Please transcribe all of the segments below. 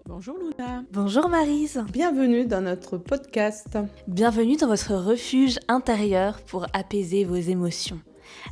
Bonjour Luna. Bonjour Maryse. Bienvenue dans notre podcast. Bienvenue dans votre refuge intérieur pour apaiser vos émotions.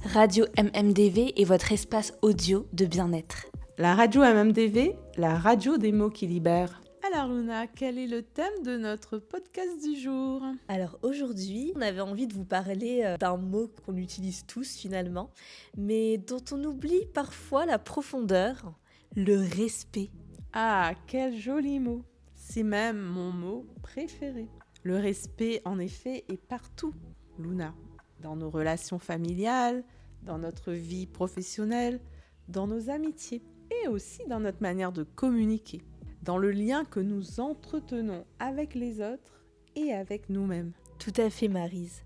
Radio MMDV est votre espace audio de bien-être. La radio MMDV, la radio des mots qui libèrent. Alors Luna, quel est le thème de notre podcast du jour ? Alors aujourd'hui, on avait envie de vous parler d'un mot qu'on utilise tous finalement, mais dont on oublie parfois la profondeur, le respect. Ah, quel joli mot. C'est même mon mot préféré. Le respect, en effet, est partout, Luna. Dans nos relations familiales, dans notre vie professionnelle, dans nos amitiés et aussi dans notre manière de communiquer, dans le lien que nous entretenons avec les autres et avec nous-mêmes. Tout à fait Maryse.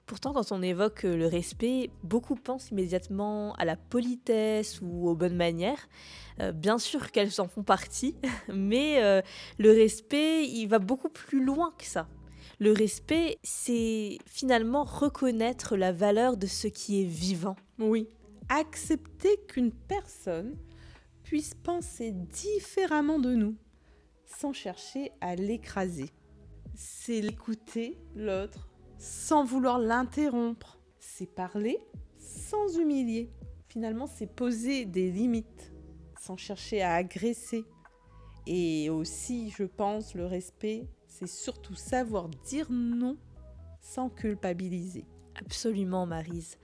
Pourtant, quand on évoque le respect, beaucoup pensent immédiatement à la politesse ou aux bonnes manières. Bien sûr qu'elles en font partie, mais le respect, il va beaucoup plus loin que ça. Le respect, c'est finalement reconnaître la valeur de ce qui est vivant. Oui, accepter qu'une personne puisse penser différemment de nous, sans chercher à l'écraser. C'est l'écouter, l'autre, sans vouloir l'interrompre. C'est parler sans humilier. Finalement, c'est poser des limites, sans chercher à agresser. Et aussi, je pense, le respect, c'est surtout savoir dire non sans culpabiliser. Absolument, Maryse.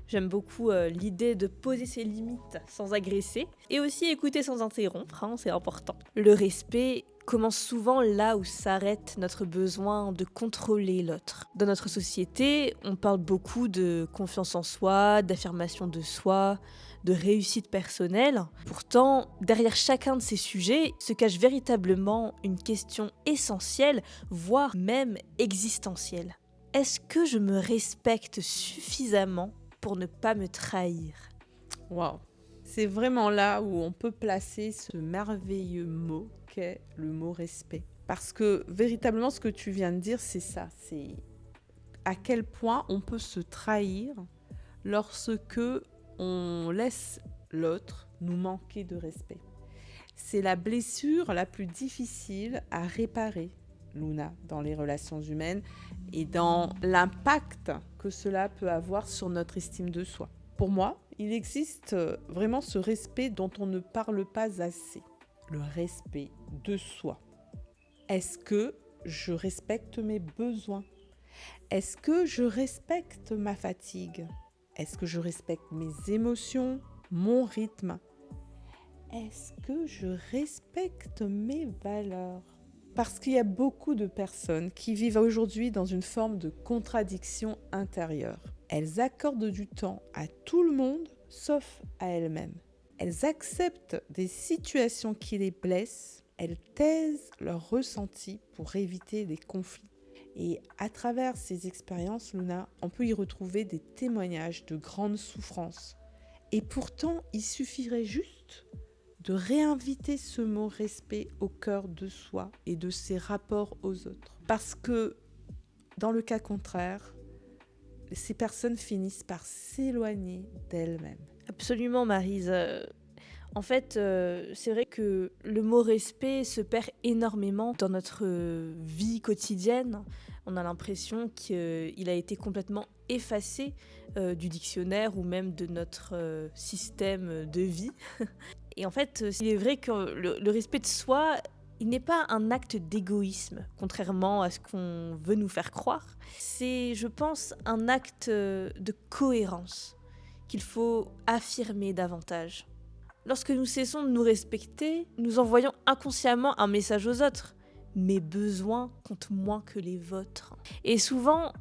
J'aime beaucoup l'idée de poser ses limites sans agresser et aussi écouter sans interrompre, c'est important. Le respect commence souvent là où s'arrête notre besoin de contrôler l'autre. Dans notre société, on parle beaucoup de confiance en soi, d'affirmation de soi, de réussite personnelle. Pourtant, derrière chacun de ces sujets se cache véritablement une question essentielle, voire même existentielle. Est-ce que je me respecte suffisamment pour ne pas me trahir ? Waouh! C'est vraiment là où on peut placer ce merveilleux mot qu'est le mot respect. Parce que véritablement, ce que tu viens de dire, c'est ça. C'est à quel point on peut se trahir lorsque on laisse l'autre nous manquer de respect. C'est la blessure la plus difficile à réparer, Luna, dans les relations humaines et dans l'impact que cela peut avoir sur notre estime de soi. Pour moi, il existe vraiment ce respect dont on ne parle pas assez. Le respect de soi. Est-ce que je respecte mes besoins ? Est-ce que je respecte ma fatigue ? Est-ce que je respecte mes émotions, mon rythme ? Est-ce que je respecte mes valeurs ? Parce qu'il y a beaucoup de personnes qui vivent aujourd'hui dans une forme de contradiction intérieure. Elles accordent du temps à tout le monde, sauf à elles-mêmes. Elles acceptent des situations qui les blessent, elles taisent leurs ressentis pour éviter les conflits. Et à travers ces expériences, Luna, on peut y retrouver des témoignages de grandes souffrances. Et pourtant, il suffirait juste de réinviter ce mot respect au cœur de soi et de ses rapports aux autres. Parce que, dans le cas contraire, ces personnes finissent par s'éloigner d'elles-mêmes. Absolument, Maryse. En fait, c'est vrai que le mot respect se perd énormément dans notre vie quotidienne. On a l'impression qu'il a été complètement effacé du dictionnaire ou même de notre système de vie. Et en fait, il est vrai que le respect de soi, il n'est pas un acte d'égoïsme, contrairement à ce qu'on veut nous faire croire. C'est, je pense, un acte de cohérence qu'il faut affirmer davantage. Lorsque nous cessons de nous respecter, nous envoyons inconsciemment un message aux autres. Mes besoins comptent moins que les vôtres. Et souvent,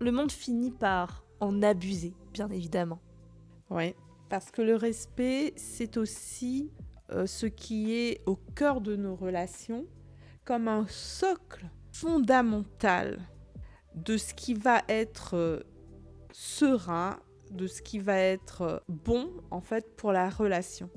le monde finit par en abuser, bien évidemment. Oui, parce que le respect, c'est aussi ce qui est au cœur de nos relations, comme un socle fondamental de ce qui va être serein, de ce qui va être bon en fait pour la relation.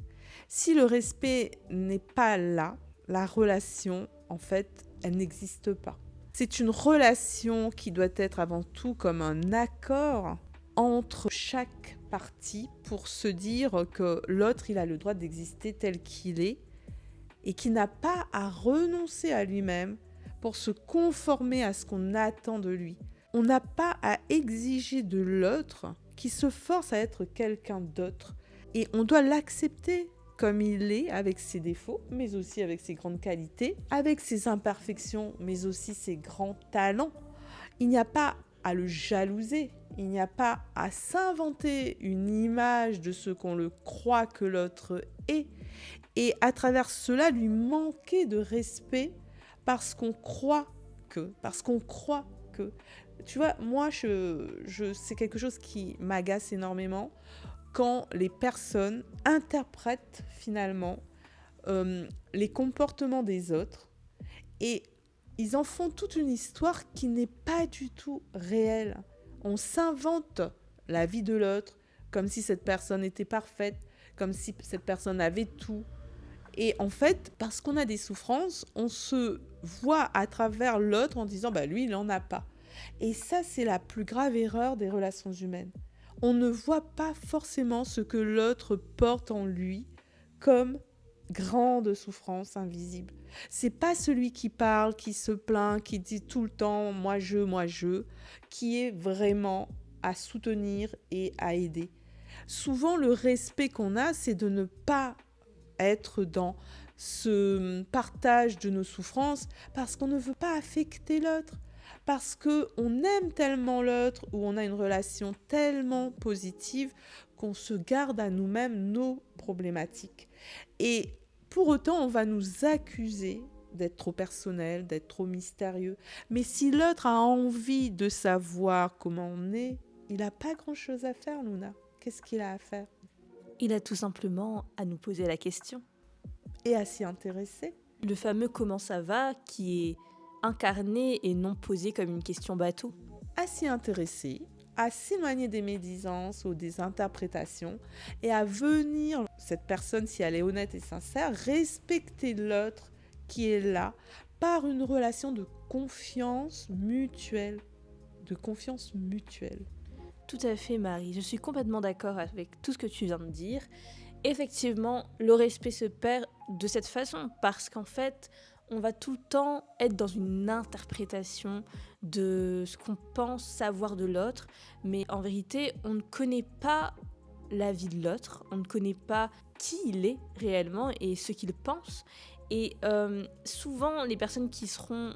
Si le respect n'est pas là, la relation en fait, elle n'existe pas. C'est une relation qui doit être avant tout comme un accord entre chaque partie pour se dire que l'autre il a le droit d'exister tel qu'il est et qui n'a pas à renoncer à lui-même pour se conformer à ce qu'on attend de lui. On n'a pas à exiger de l'autre qui se force à être quelqu'un d'autre. Et on doit l'accepter comme il est, avec ses défauts, mais aussi avec ses grandes qualités, avec ses imperfections, mais aussi ses grands talents. Il n'y a pas à le jalouser, il n'y a pas à s'inventer une image de ce qu'on le croit que l'autre est, et à travers cela lui manquer de respect parce qu'on croit que, Tu vois, moi, c'est quelque chose qui m'agace énormément quand les personnes interprètent finalement les comportements des autres et ils en font toute une histoire qui n'est pas du tout réelle. On s'invente la vie de l'autre comme si cette personne était parfaite, comme si cette personne avait tout. Et en fait, parce qu'on a des souffrances, on se voit à travers l'autre en disant bah lui, il n'en a pas. Et ça, c'est la plus grave erreur des relations humaines. On ne voit pas forcément ce que l'autre porte en lui comme grande souffrance invisible. C'est pas celui qui parle, qui se plaint, qui dit tout le temps moi je, qui est vraiment à soutenir et à aider. Souvent, le respect qu'on a, c'est de ne pas être dans ce partage de nos souffrances parce qu'on ne veut pas affecter l'autre, parce qu'on aime tellement l'autre ou on a une relation tellement positive qu'on se garde à nous-mêmes nos problématiques. Et pour autant, on va nous accuser d'être trop personnel, d'être trop mystérieux. Mais si l'autre a envie de savoir comment on est, il n'a pas grand-chose à faire, Luna. Qu'est-ce qu'il a à faire ? Il a tout simplement à nous poser la question. Et à s'y intéresser. Le fameux comment ça va qui est incarné et non posé comme une question bateau. À s'y intéresser, à s'éloigner des médisances ou des interprétations et à venir, cette personne, si elle est honnête et sincère, respecter l'autre qui est là par une relation de confiance mutuelle. Tout à fait, Marie. Je suis complètement d'accord avec tout ce que tu viens de dire. Effectivement, le respect se perd de cette façon parce qu'en fait, on va tout le temps être dans une interprétation de ce qu'on pense savoir de l'autre, mais en vérité, on ne connaît pas la vie de l'autre, on ne connaît pas qui il est réellement et ce qu'il pense. Et souvent, les personnes qui seront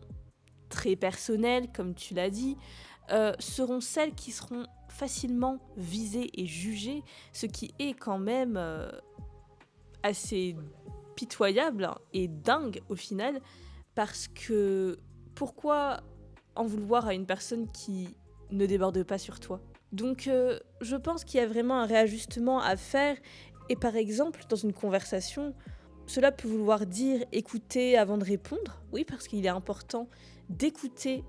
très personnelles, comme tu l'as dit, seront celles qui seront facilement visées et jugées, ce qui est quand même assez pitoyable et dingue au final, parce que pourquoi en vouloir à une personne qui ne déborde pas sur toi ? Donc je pense qu'il y a vraiment un réajustement à faire, et par exemple dans une conversation, cela peut vouloir dire écouter avant de répondre, oui, parce qu'il est important d'écouter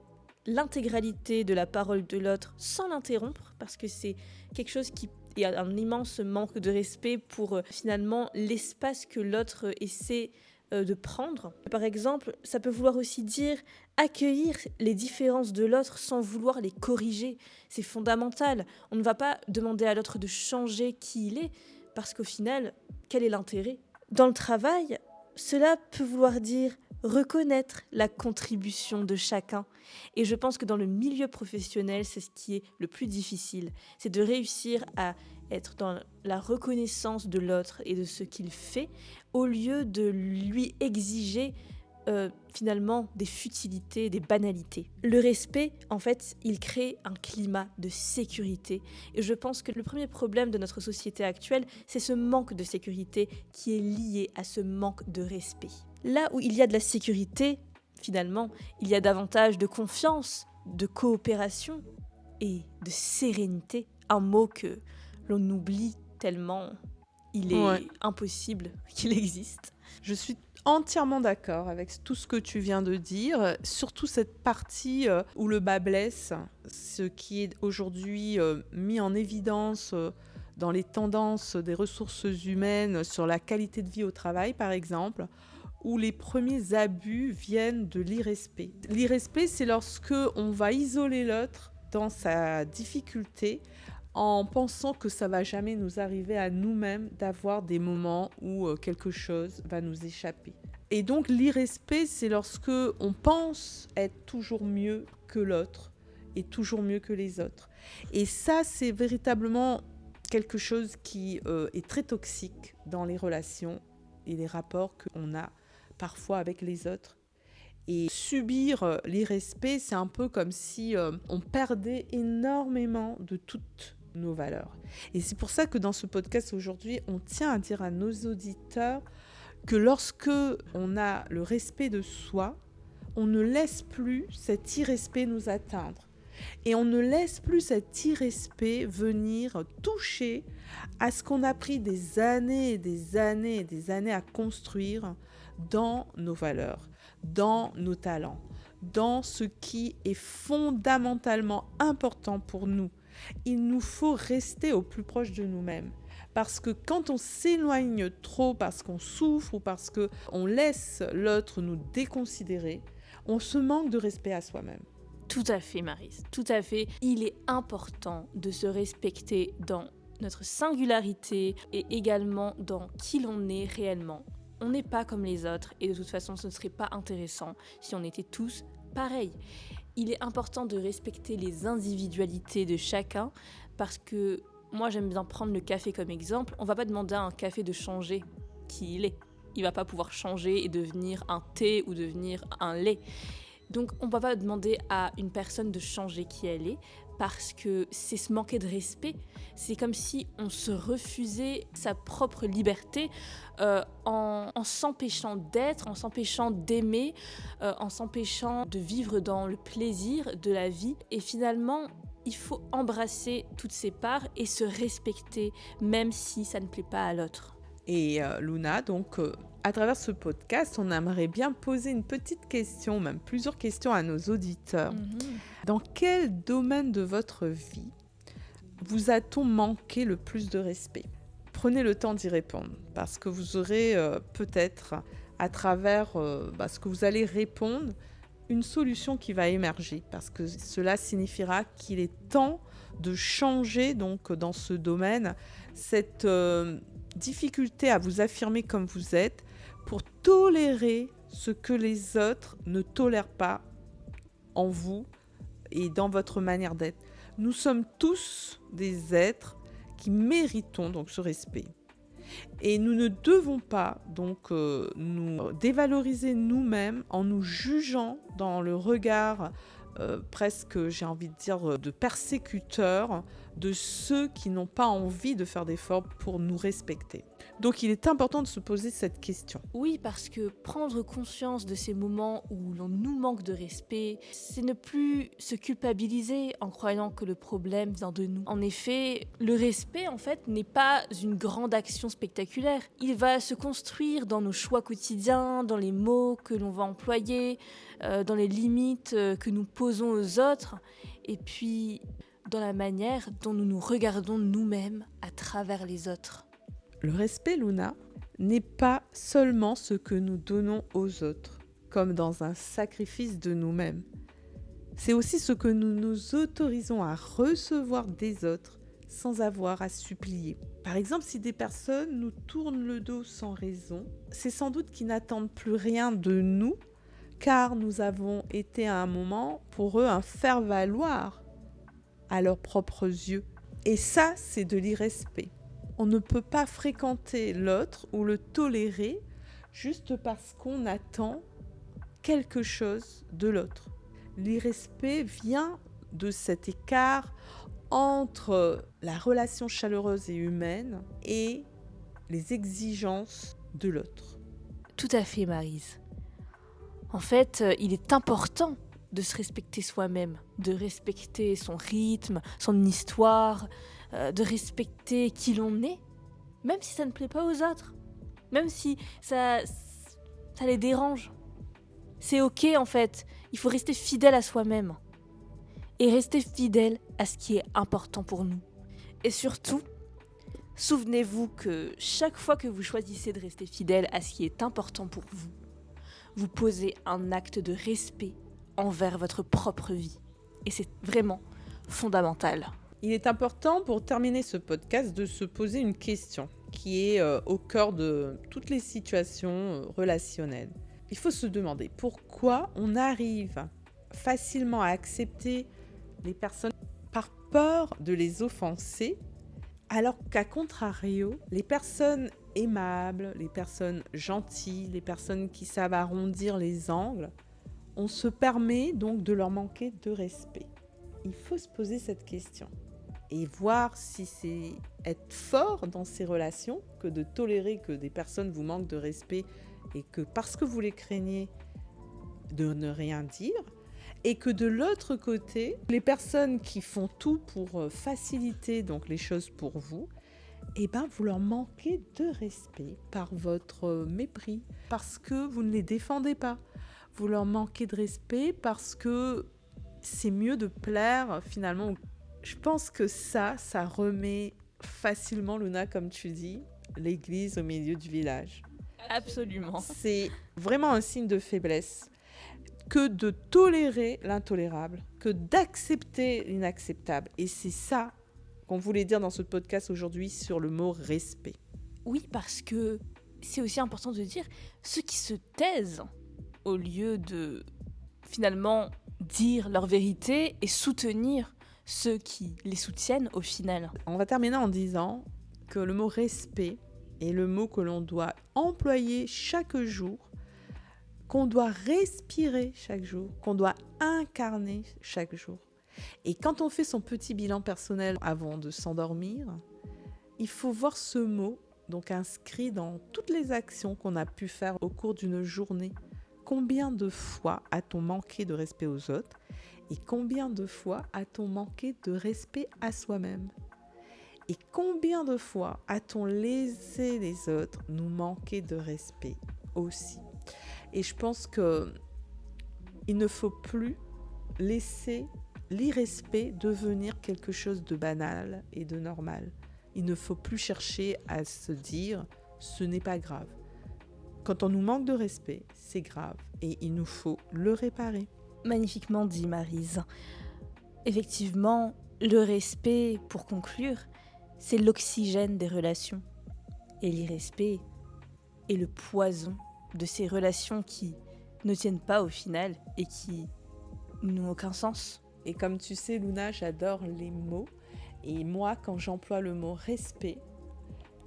l'intégralité de la parole de l'autre sans l'interrompre, parce que c'est quelque chose qui est un immense manque de respect pour finalement l'espace que l'autre essaie de prendre. Par exemple, ça peut vouloir aussi dire accueillir les différences de l'autre sans vouloir les corriger. C'est fondamental. On ne va pas demander à l'autre de changer qui il est, parce qu'au final, quel est l'intérêt ? Dans le travail, cela peut vouloir dire reconnaître la contribution de chacun. Et je pense que dans le milieu professionnel, c'est ce qui est le plus difficile. C'est de réussir à être dans la reconnaissance de l'autre et de ce qu'il fait, au lieu de lui exiger finalement des futilités, des banalités. Le respect, en fait, il crée un climat de sécurité. Et je pense que le premier problème de notre société actuelle, c'est ce manque de sécurité qui est lié à ce manque de respect. Là où il y a de la sécurité, finalement, il y a davantage de confiance, de coopération et de sérénité. Un mot que l'on oublie tellement il est impossible qu'il existe. Je suis entièrement d'accord avec tout ce que tu viens de dire, surtout cette partie où le bas blesse, ce qui est aujourd'hui mis en évidence dans les tendances des ressources humaines sur la qualité de vie au travail, par exemple, où les premiers abus viennent de l'irrespect. L'irrespect, c'est lorsque on va isoler l'autre dans sa difficulté en pensant que ça va jamais nous arriver à nous-mêmes d'avoir des moments où quelque chose va nous échapper. Et donc l'irrespect, c'est lorsque on pense être toujours mieux que l'autre et toujours mieux que les autres. Et ça, c'est véritablement quelque chose qui est très toxique dans les relations et les rapports qu'on a parfois avec les autres. Et subir l'irrespect, c'est un peu comme si on perdait énormément de toutes nos valeurs. Et c'est pour ça que dans ce podcast aujourd'hui, on tient à dire à nos auditeurs que lorsque on a le respect de soi, on ne laisse plus cet irrespect nous atteindre. Et on ne laisse plus cet irrespect venir toucher à ce qu'on a pris des années et des années et des années à construire dans nos valeurs, dans nos talents, dans ce qui est fondamentalement important pour nous. Il nous faut rester au plus proche de nous-mêmes. Parce que quand on s'éloigne trop, parce qu'on souffre ou parce qu'on laisse l'autre nous déconsidérer, on se manque de respect à soi-même. Tout à fait, Maryse, tout à fait. Il est important de se respecter dans notre singularité et également dans qui l'on est réellement. On n'est pas comme les autres et de toute façon, ce ne serait pas intéressant si on était tous pareils. Il est important de respecter les individualités de chacun parce que moi, j'aime bien prendre le café comme exemple. On ne va pas demander à un café de changer qui il est. Il ne va pas pouvoir changer et devenir un thé ou devenir un lait. Donc, on ne va pas demander à une personne de changer qui elle est parce que c'est se manquer de respect. C'est comme si on se refusait sa propre liberté en s'empêchant d'être, en s'empêchant d'aimer, en s'empêchant de vivre dans le plaisir de la vie. Et finalement, il faut embrasser toutes ces parts et se respecter, même si ça ne plaît pas à l'autre. Et Luna, donc, à travers ce podcast, on aimerait bien poser une petite question, même plusieurs questions à nos auditeurs. Dans quel domaine de votre vie vous a-t-on manqué le plus de respect ? Prenez le temps d'y répondre, parce que vous aurez peut-être, à travers ce que vous allez répondre, une solution qui va émerger, parce que cela signifiera qu'il est temps de changer donc dans ce domaine cette difficulté à vous affirmer comme vous êtes pour tolérer ce que les autres ne tolèrent pas en vous et dans votre manière d'être. Nous sommes tous des êtres qui méritons donc ce respect. Et nous ne devons pas donc nous dévaloriser nous-mêmes en nous jugeant dans le regard presque, j'ai envie de dire, de persécuteurs de ceux qui n'ont pas envie de faire d'efforts pour nous respecter. Donc il est important de se poser cette question. Oui, parce que prendre conscience de ces moments où l'on nous manque de respect, c'est ne plus se culpabiliser en croyant que le problème vient de nous. En effet, le respect, en fait, n'est pas une grande action spectaculaire. Il va se construire dans nos choix quotidiens, dans les mots que l'on va employer, dans les limites que nous posons aux autres, et puis dans la manière dont nous nous regardons nous-mêmes à travers les autres. Le respect, Luna, n'est pas seulement ce que nous donnons aux autres, comme dans un sacrifice de nous-mêmes. C'est aussi ce que nous nous autorisons à recevoir des autres sans avoir à supplier. Par exemple, si des personnes nous tournent le dos sans raison, c'est sans doute qu'ils n'attendent plus rien de nous, car nous avons été à un moment pour eux un faire-valoir à leurs propres yeux. Et ça, c'est de l'irrespect. On ne peut pas fréquenter l'autre ou le tolérer juste parce qu'on attend quelque chose de l'autre. L'irrespect vient de cet écart entre la relation chaleureuse et humaine et les exigences de l'autre. Tout à fait, Maryse. En fait, il est important de se respecter soi-même, de respecter son rythme, son histoire, de respecter qui l'on est, même si ça ne plaît pas aux autres, même si ça les dérange. C'est ok en fait, il faut rester fidèle à soi-même et rester fidèle à ce qui est important pour nous. Et surtout, souvenez-vous que chaque fois que vous choisissez de rester fidèle à ce qui est important pour vous, vous posez un acte de respect envers votre propre vie. Et c'est vraiment fondamental. Il est important pour terminer ce podcast de se poser une question qui est au cœur de toutes les situations relationnelles. Il faut se demander pourquoi on arrive facilement à accepter les personnes par peur de les offenser, alors qu'à contrario, les personnes aimables, les personnes gentilles, les personnes qui savent arrondir les angles, on se permet donc de leur manquer de respect. Il faut se poser cette question et voir si c'est être fort dans ces relations que de tolérer que des personnes vous manquent de respect et que parce que vous les craignez, de ne rien dire, et que de l'autre côté, les personnes qui font tout pour faciliter donc les choses pour vous, eh ben vous leur manquez de respect par votre mépris, parce que vous ne les défendez pas. Vous leur manquez de respect parce que c'est mieux de plaire finalement. Je pense que ça remet facilement, Luna, comme tu dis, l'église au milieu du village. Absolument. C'est vraiment un signe de faiblesse que de tolérer l'intolérable, que d'accepter l'inacceptable. Et c'est ça qu'on voulait dire dans ce podcast aujourd'hui sur le mot respect. Oui, parce que c'est aussi important de dire ceux qui se taisent au lieu de finalement dire leur vérité et soutenir ceux qui les soutiennent au final. On va terminer en disant que le mot respect est le mot que l'on doit employer chaque jour, qu'on doit respirer chaque jour, qu'on doit incarner chaque jour. Et quand on fait son petit bilan personnel avant de s'endormir, il faut voir ce mot donc inscrit dans toutes les actions qu'on a pu faire au cours d'une journée. Combien de fois a-t-on manqué de respect aux autres et combien de fois a-t-on manqué de respect à soi-même? Et combien de fois a-t-on laissé les autres nous manquer de respect aussi? Et je pense qu'il ne faut plus laisser l'irrespect devenir quelque chose de banal et de normal. Il ne faut plus chercher à se dire « ce n'est pas grave ». Quand on nous manque de respect, c'est grave et il nous faut le réparer. Magnifiquement dit, Maryse. Effectivement, le respect, pour conclure, c'est l'oxygène des relations. Et l'irrespect est le poison de ces relations qui ne tiennent pas au final et qui n'ont aucun sens. Et comme tu sais, Luna, j'adore les mots. Et moi, quand j'emploie le mot respect,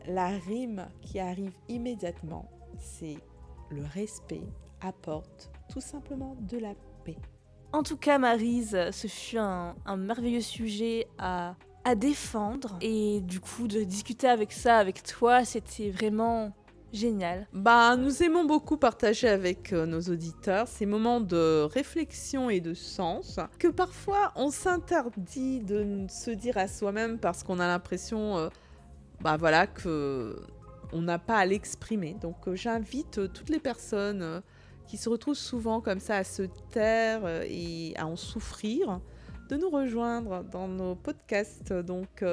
la rime qui arrive immédiatement, c'est le respect apporte tout simplement de la paix. En tout cas, Maryse, ce fut un merveilleux sujet à défendre. Et du coup, de discuter avec ça avec toi, c'était vraiment génial. Nous aimons beaucoup partager avec nos auditeurs ces moments de réflexion et de sens que parfois on s'interdit de se dire à soi-même parce qu'on a l'impression que on n'a pas à l'exprimer. Donc j'invite toutes les personnes qui se retrouvent souvent comme ça à se taire et à en souffrir de nous rejoindre dans nos podcasts donc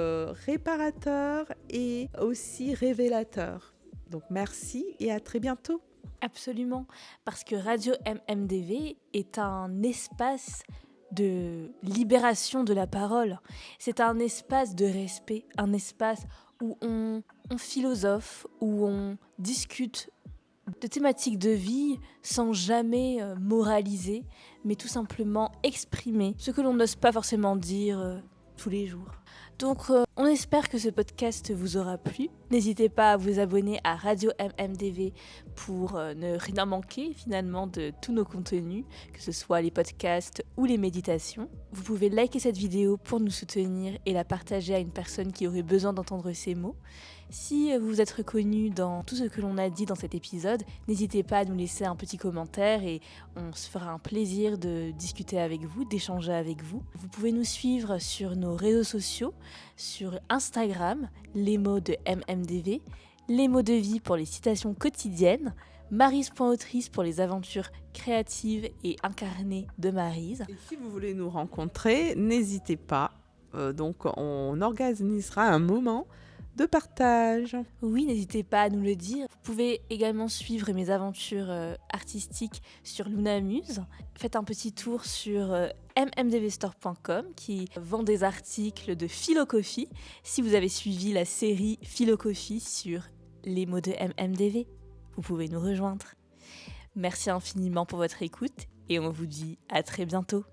réparateurs et aussi révélateurs. Donc merci et à très bientôt. Absolument, parce que Radio MMDV est un espace de libération de la parole. C'est un espace de respect, un espace où on philosophe, où on discute de thématiques de vie sans jamais moraliser, mais tout simplement exprimer ce que l'on n'ose pas forcément dire tous les jours. Donc on espère que ce podcast vous aura plu. N'hésitez pas à vous abonner à Radio MMDV pour ne rien manquer finalement de tous nos contenus, que ce soit les podcasts ou les méditations. Vous pouvez liker cette vidéo pour nous soutenir et la partager à une personne qui aurait besoin d'entendre ces mots. Si vous êtes reconnu dans tout ce que l'on a dit dans cet épisode, n'hésitez pas à nous laisser un petit commentaire et on se fera un plaisir de discuter avec vous, d'échanger avec vous. Vous pouvez nous suivre sur nos réseaux sociaux, sur Instagram, les mots de MMDV, les mots de vie pour les citations quotidiennes, Maryse.autrice pour les aventures créatives et incarnées de Maryse. Et si vous voulez nous rencontrer, n'hésitez pas. Donc on organisera un moment de partage. Oui, n'hésitez pas à nous le dire. Vous pouvez également suivre mes aventures artistiques sur Luna Muse. Faites un petit tour sur mmdvstore.com qui vend des articles de Philocophie. Si vous avez suivi la série Philocophie sur les mots de MMDV, vous pouvez nous rejoindre. Merci infiniment pour votre écoute et on vous dit à très bientôt.